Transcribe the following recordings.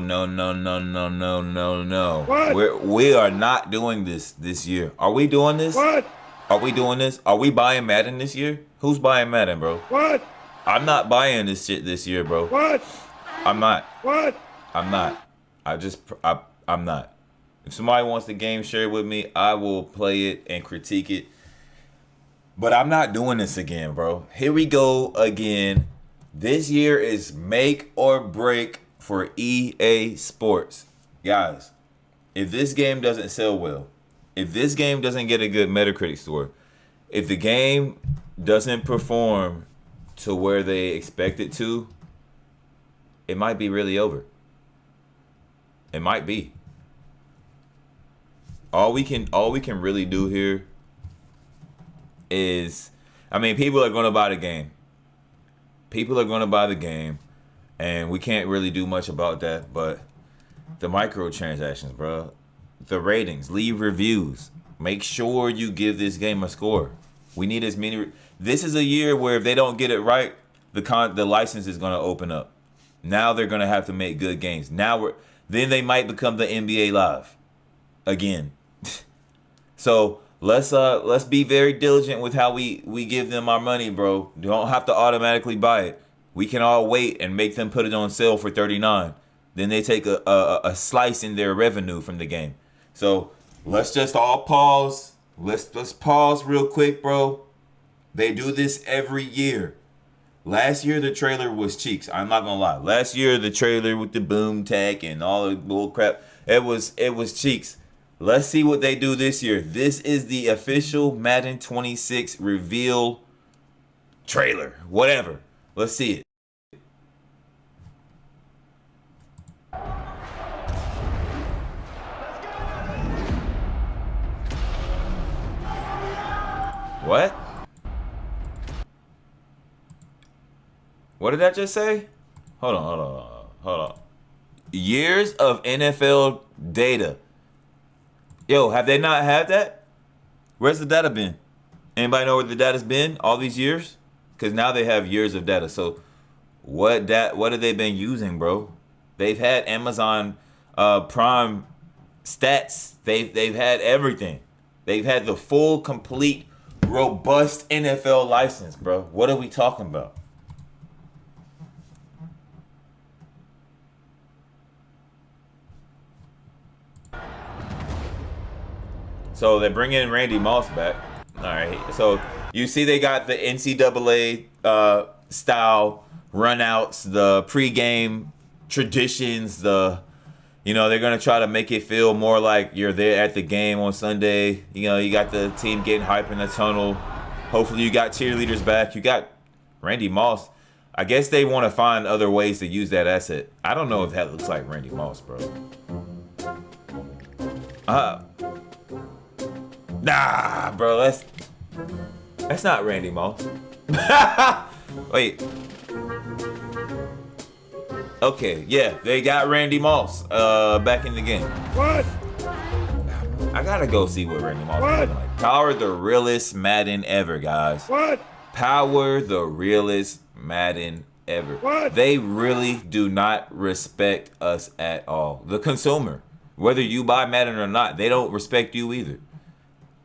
no. What? We are not doing this year. Are we doing this? What? Are we doing this? Are we buying Madden this year? Who's buying Madden, bro? What? I'm not buying this shit this year, bro. What? I'm not. What? I'm not. I'm not. If somebody wants the game shared with me, I will play it and critique it. But I'm not doing this again, bro. Here we go again. This year is make or break for EA Sports. Guys, if this game doesn't sell well, if this game doesn't get a good Metacritic score, if the game doesn't perform to where they expect it to, it might be really over. It might be. All we can really do here is, I mean, people are going to buy the game. People are going to buy the game, and we can't really do much about that, but the microtransactions, bro. The ratings, leave reviews. Make sure you give this game a score. We need as many. This is a year where if they don't get it right, the license is going to open up. Now they're going to have to make good games. Then they might become the NBA Live again. So let's be very diligent with how we give them our money, bro. You don't have to automatically buy it. We can all wait and make them put it on sale for $39. Then they take a slice in their revenue from the game. So let's just all pause. Let's pause real quick, bro. They do this every year. Last year the trailer was cheeks. I'm not gonna lie. Last year the trailer with the boom tech and all the bull crap, it was cheeks. Let's see what they do this year. This is the official Madden 26 reveal trailer. Whatever. Let's see it. What? What did that just say? Hold on. Years of NFL data. Yo, have they not had that? Where's the data been? Anybody know where the data's been all these years? Because now they have years of data. So what have they been using, bro? They've had Amazon Prime stats. They've had everything. They've had the full, complete, robust NFL license, bro. What are we talking about? So they're bringing Randy Moss back. All right. So you see they got the NCAA style runouts, the pregame traditions, they're going to try to make it feel more like you're there at the game on Sunday. You got the team getting hype in the tunnel. Hopefully you got cheerleaders back. You got Randy Moss. I guess they want to find other ways to use that asset. I don't know if that looks like Randy Moss, bro. Nah, bro, that's not Randy Moss. Wait. Okay, yeah, they got Randy Moss back in the game. What? I gotta go see what Randy Moss is looking like. Power the realest Madden ever, guys. What? Power the realest Madden ever. What? They really do not respect us at all. The consumer, whether you buy Madden or not, they don't respect you either.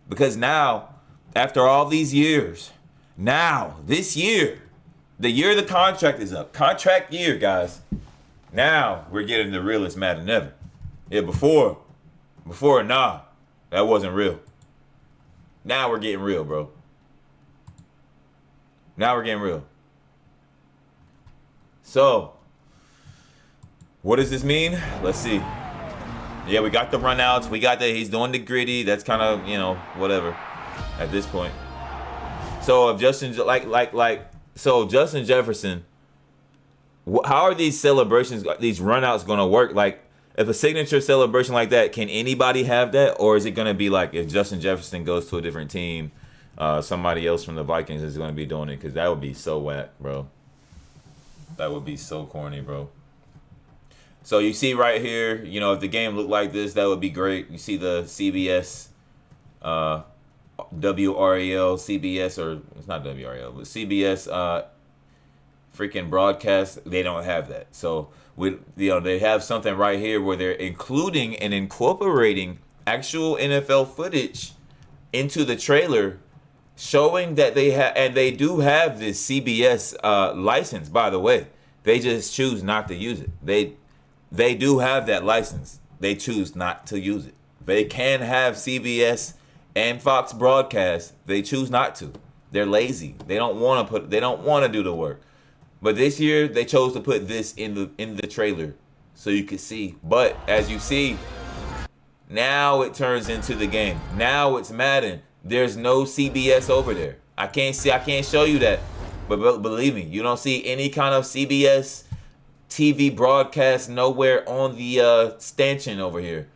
Because now, after all these years, now, this year, the year the contract is up, contract year, guys, now we're getting the realest Madden ever. Yeah, before, nah, that wasn't real. Now we're getting real, bro. Now we're getting real. So, what does this mean? Let's see. Yeah, we got the runouts. We got he's doing the gritty. That's kind of, whatever at this point. So if Justin, so Justin Jefferson, how are these celebrations, these runouts going to work? Like, if a signature celebration like that, can anybody have that? Or is it going to be like if Justin Jefferson goes to a different team, somebody else from the Vikings is going to be doing it? Because that would be so whack, bro. That would be so corny, bro. So you see right here, if the game looked like this, that would be great. You see the CBS, WRAL, CBS, or it's not WRAL, but CBS freaking broadcast, they don't have that. So they have something right here where they're including and incorporating actual NFL footage into the trailer, showing that they have, and they do have this CBS license. By the way, they just choose not to use it. They do have that license. They choose not to use it. They can have CBS and Fox broadcast. They choose not to. They're lazy. They don't want to They don't want to do the work. But this year they chose to put this in the trailer so you could see. But as you see, now it turns into the game. Now it's Madden. There's no CBS over there. I can't show you that. But believe me, you don't see any kind of CBS TV broadcast nowhere on the stanchion over here.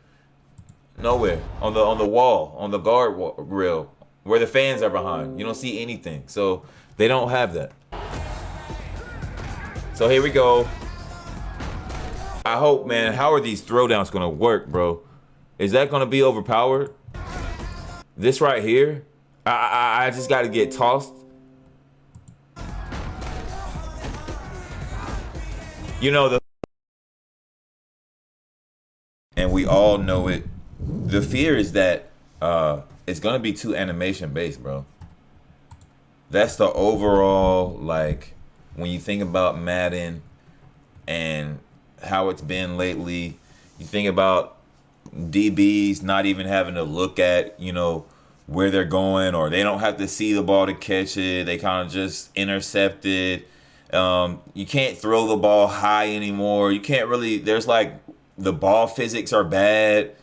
Nowhere on the wall, on the guard rail, where the fans are behind. You don't see anything. So they don't have that. So here we go. I hope, man. How are these throwdowns gonna work, bro? Is that gonna be overpowered? This right here, I just got to get tossed. You know and we all know it. The fear is that it's gonna be too animation based, bro. That's the overall, like, when you think about Madden and how it's been lately. You think about DBs not even having to look at, where they're going, or they don't have to see the ball to catch it. They kind of just intercept it. You can't throw the ball high anymore. You can't really, there's like, the ball physics are bad.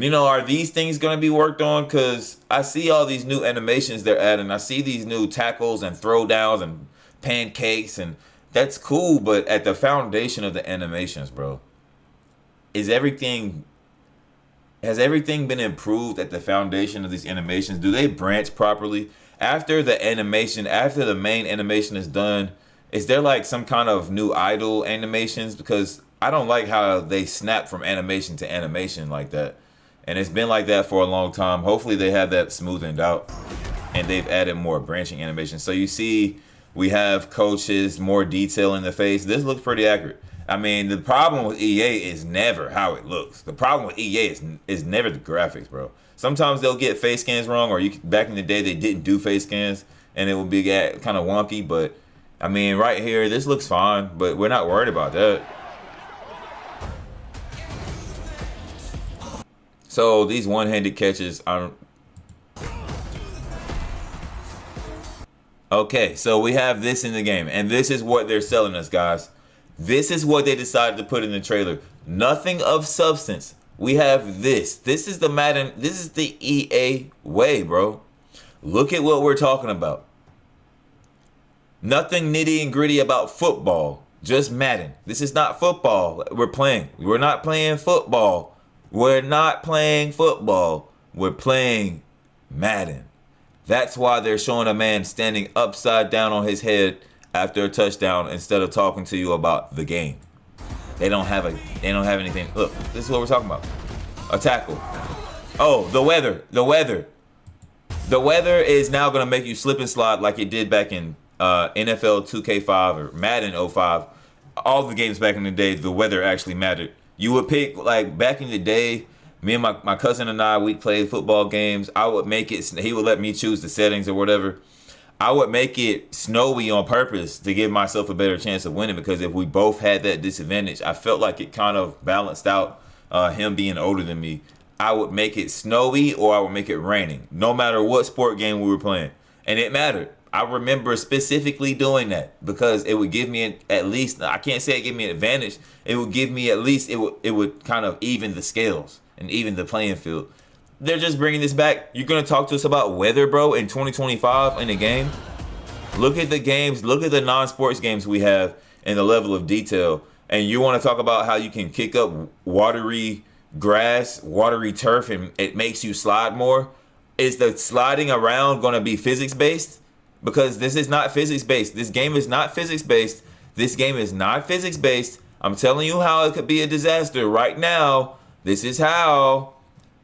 Are these things going to be worked on? Because I see all these new animations they're adding. I see these new tackles and throwdowns and pancakes, and that's cool. But at the foundation of the animations, bro, has everything been improved at the foundation of these animations? Do they branch properly? After the main animation is done, is there like some kind of new idle animations? Because I don't like how they snap from animation to animation like that. And it's been like that for a long time. Hopefully they have that smoothened out and they've added more branching animation. So you see we have coaches, more detail in the face. This looks pretty accurate. I mean, the problem with EA is never how it looks. The problem with EA is never the graphics, bro. Sometimes they'll get face scans wrong, or back in the day they didn't do face scans and it would be kind of wonky. But I mean, right here, this looks fine, but we're not worried about that. So these one-handed catches are... Okay, so we have this in the game, and this is what they're selling us, guys. This is what they decided to put in the trailer. Nothing of substance. We have this. This is the Madden. This is the EA way, bro. Look at what we're talking about. Nothing nitty and gritty about football. Just Madden. This is not football we're playing. We're not playing football. We're not playing football. We're playing Madden. That's why they're showing a man standing upside down on his head after a touchdown instead of talking to you about the game. They don't have anything. Look, this is what we're talking about. A tackle. Oh, the weather. The weather. The weather is now going to make you slip and slide like it did back in NFL 2K5 or Madden 05. All the games back in the day, the weather actually mattered. You would pick, like, back in the day, me and my cousin and I, we'd play football games. I would make it, he would let me choose the settings or whatever. I would make it snowy on purpose to give myself a better chance of winning, because if we both had that disadvantage, I felt like it kind of balanced out him being older than me. I would make it snowy or I would make it raining, no matter what sport game we were playing. And it mattered. I remember specifically doing that because it would give me at least, I can't say it gave me an advantage. It would give me at least, it would kind of even the scales and even the playing field. They're just bringing this back. You're going to talk to us about weather, bro, in 2025 in the game? Look at the games. Look at the non-sports games we have and the level of detail. And you want to talk about how you can kick up watery grass, watery turf, and it makes you slide more? Is the sliding around going to be physics-based? Because this is not physics-based. This game is not physics-based. This game is not physics-based. I'm telling you how it could be a disaster right now. This is how.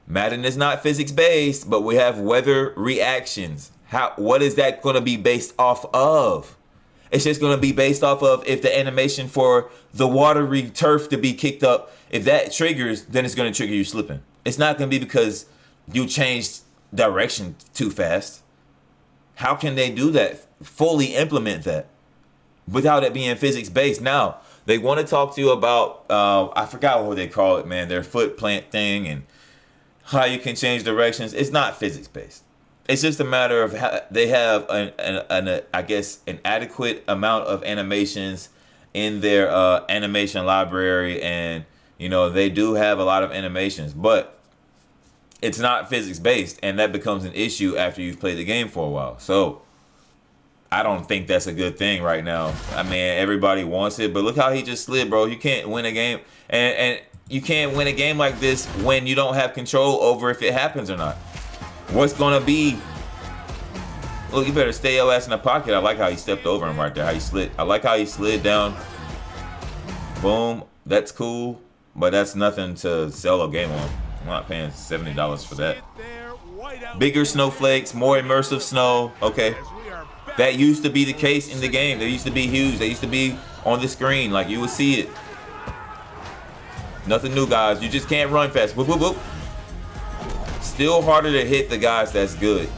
Madden is not physics-based, but we have weather reactions. What is that going to be based off of? It's just going to be based off of if the animation for the watery turf to be kicked up, if that triggers, then it's going to trigger you slipping. It's not going to be because you changed direction too fast. How can they do that? Fully implement that without it being physics based. Now, they want to talk to you about, I forgot what they call it, man, their foot plant thing and how you can change directions. It's not physics based. It's just a matter of how they have I guess an adequate amount of animations in their animation library, and you know they do have a lot of animations, but it's not physics based, and that becomes an issue after you've played the game for a while. So I don't think that's a good thing right now. I mean, everybody wants it, but look how he just slid, bro. You can't win a game, and you can't win a game like this when you don't have control over if it happens or not. What's gonna be? Look, you better stay your ass in the pocket. I like how he stepped over him right there. How he slid. I like how he slid down. Boom. That's cool, but that's nothing to sell a game on. I'm not paying $70 for that. Bigger snowflakes, more immersive snow. Okay. That used to be the case in the game. They used to be huge. They used to be on the screen. Like, you would see it. Nothing new, guys. You just can't run fast. Whoop, whoop, whoop. Still harder to hit the guys that's good.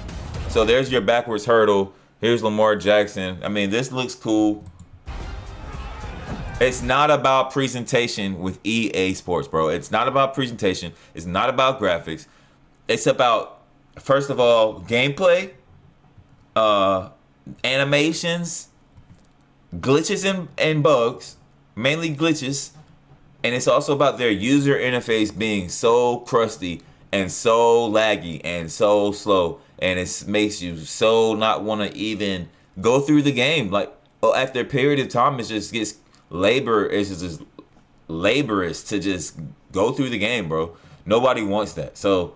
So there's your backwards hurdle. Here's Lamar Jackson. I mean, this looks cool. It's not about presentation with EA Sports, bro. It's not about presentation. It's not about graphics. It's about, first of all, gameplay, animations, glitches and bugs, mainly glitches. And it's also about their user interface being so crusty and so laggy and so slow, and it makes you so not want to even go through the game. Like, after a period of time, it just gets it's just laborious to just go through the game, bro. Nobody wants that. So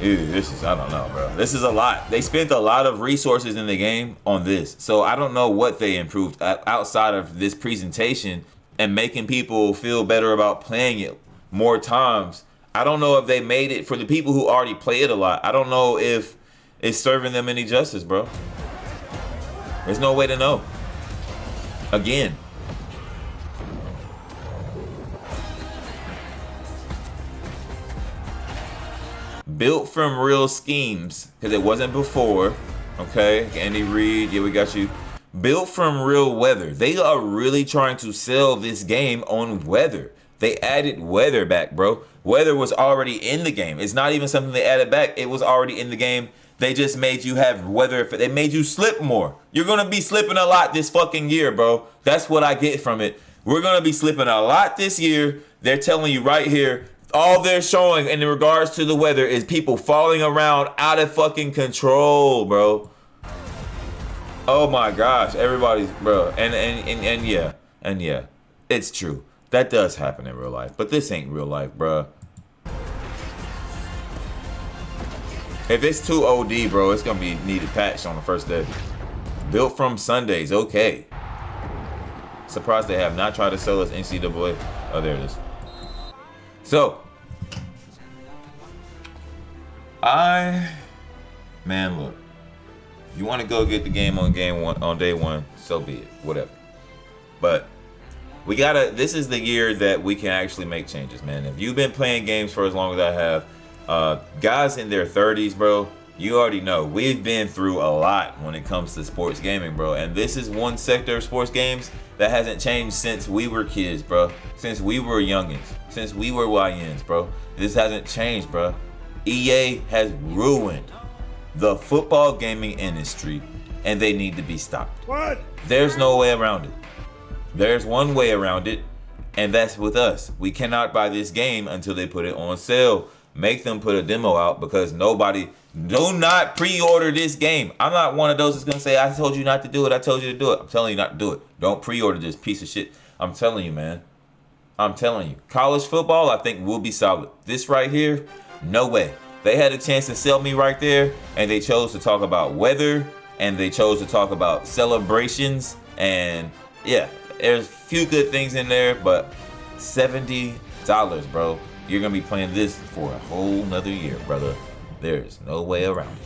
this is, I don't know, bro. This is a lot. They spent a lot of resources in the game on this, so I don't know what they improved outside of this presentation and making people feel better about playing it more times. I don't know if they made it for the people who already play it a lot. I don't know if it's serving them any justice, bro. There's no way to know. Again. Built from real schemes, because it wasn't before. Okay, Andy Reid, yeah, we got you. Built from real weather. They are really trying to sell this game on weather. They added weather back, bro. Weather was already in the game. It's not even something they added back. It was already in the game. They just made you have weather. They made you slip more. You're going to be slipping a lot this fucking year, bro. That's what I get from it. We're going to be slipping a lot this year. They're telling you right here, all they're showing in regards to the weather is people falling around out of fucking control, bro. Oh my gosh, everybody's, bro. And yeah, it's true. That does happen in real life, but this ain't real life, bro. If it's too OD, bro, it's gonna be needed patched on the first day. Built from Sundays, okay. Surprised they have not tried to sell us NCAA. Oh, there it is. So, man, look. You want to go get the game on day one, so be it. Whatever. But we gotta. This is the year that we can actually make changes, man. If you've been playing games for as long as I have, guys in their 30s, bro, you already know we've been through a lot when it comes to sports gaming, bro. And this is one sector of sports games that hasn't changed since we were kids, bro. Since we were youngins, since we were YNs, bro. This hasn't changed, bro. EA has ruined the football gaming industry, and they need to be stopped. What? There's no way around it. There's one way around it, and that's with us. We cannot buy this game until they put it on sale. Make them put a demo out, because do not pre-order this game. I'm not one of those that's gonna say, I told you not to do it, I told you to do it. I'm telling you not to do it. Don't pre-order this piece of shit. I'm telling you, man. I'm telling you. College football, I think, will be solid. This right here, no way. They had a chance to sell me right there, and they chose to talk about weather, and they chose to talk about celebrations, and yeah, there's a few good things in there, but $70, bro. You're gonna be playing this for a whole nother year, brother. There's no way around it.